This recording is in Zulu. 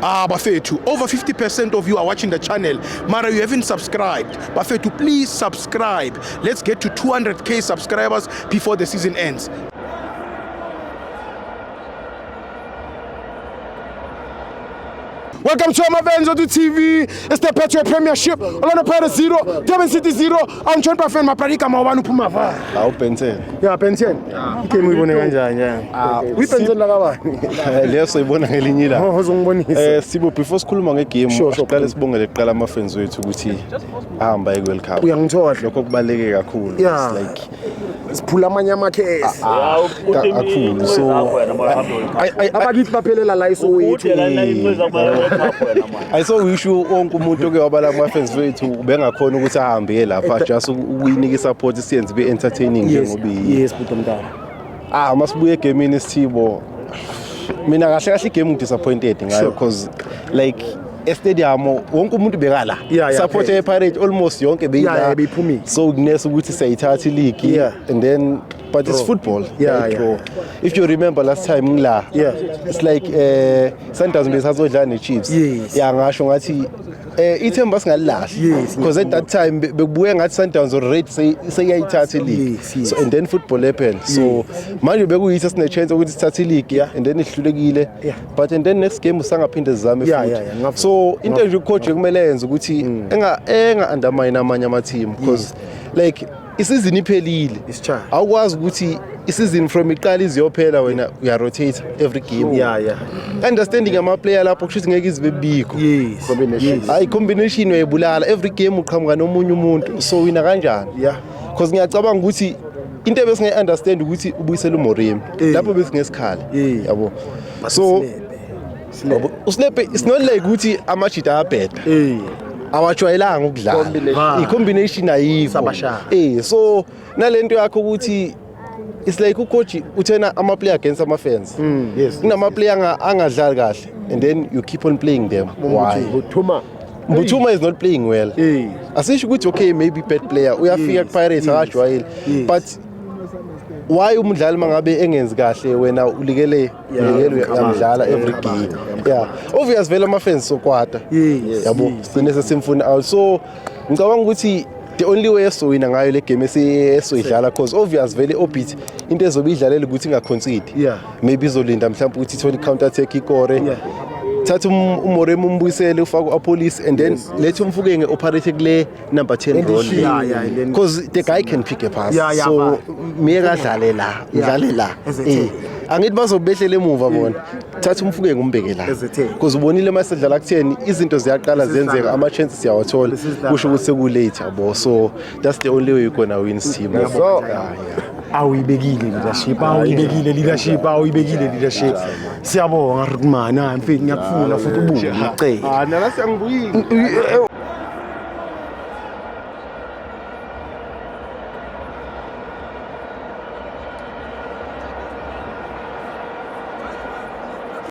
Bafethu, over 50% of you are watching the channel. Mara, you haven't subscribed. Bafethu, please subscribe. Let's get to 200k subscribers before the season ends. Welcome to Amavenzo TV. It's the Petro Premiership. Orlando Pirates 0, Durban City 0. I'm John Buffett. Mapradika mawanu pumava. Pension. Yeah, pension. Game we won kanjani? We pension la kabani. Leyo soyibona ngelinye la. Uzongibonisa. Sibo before sikhuluma ngegame, siqale sibongele kuqala amafans wethu ukuthi ahamba eWorld Cup. Uyangithola. Lokho kubaleke kakhulu. It's like siphula amanye amakhesi. Kakhulu. So abakithi baphelela la isowethu. Ayisho wonke umuntu oke wabala ama-fans wethu bengakhona ukuthi ahambe lapha just ukuyinika i-support siyenze be entertaining njengoba yes but umntana masibuye egamini Sithibo mina kahle igame ngidisappointed ngayo because like estadium wonke umuntu bekala support ye-Pirate almost yonke beyiphumile so kunesa ukuthi sayithatha i-league and then but it's football. If you remember last time ngila it's like Sundowns besazodlala ne-Chiefs ngasho ngathi ithemba singalilahli because at that time bebuye ngathi Sundowns already seyayithatha i-league so and then football happened so manje bekuyithi sine chance ukuthi sithathe i-league and then ihlulekile but and then next game usangaphinde zizame futhi so into nje ucoach kumele yenze ukuthi enga undermine amanye ama team because like isizini iphelile awukwazi ukuthi isizini from iqala iziyophela wena uya rotate every game understanding ama player lapho kushuthi ngeke izibe bikho combination uyayibulala every game uqhamuka nomunye umuntu so wina kanjani because ngiyacabanga ukuthi into ebesinge understand ukuthi ubuyisela uMoremi lapho besingesikhala yabo so uSlepe it's not like ukuthi amajita ayabheda awajwayelanga ukudlala i-combination ayikho so nalento yakho ukuthi it's like ucoach uthena ama-player against ama-fans kunama-player angadlali kahle and then you keep on playing them why Mbuthuma is not playing well asisho ukuthi okay maybe bad player uyafika ku-Pirates akajwayeli but why umdlali mangabe engenzi kahle wena ulikele yamdlala every game obvious vele ama-fans sokwata yabo sine sesimfuna out so ngicabanga ukuthi the only way esowina ngayo le game esoyidlala because obvious vele obit into ezobe idlalela ukuthi ingaconcede maybe izolinda mhlawumbe ukuthi ithole counter attack ikore thatha uMoremi umbuyisele ufaka uPolice and then lethe umfuke ngeoperate kule number 10 role because the guy can pick a pass so miyeka dlale la angithi bazobehlela emuva bona thatha umfuke ngumbeke la because ubonile masedlala ku10 izinto ziyaqala zenzeka ama chances siyawathola kusho ukuthi sekulate yabo so that's the only way you gonna win team so awuyibekile leadership siyabonga Rukmana mfethu ngiyakufuna futhi ubuye ngicela nala siyangibuyile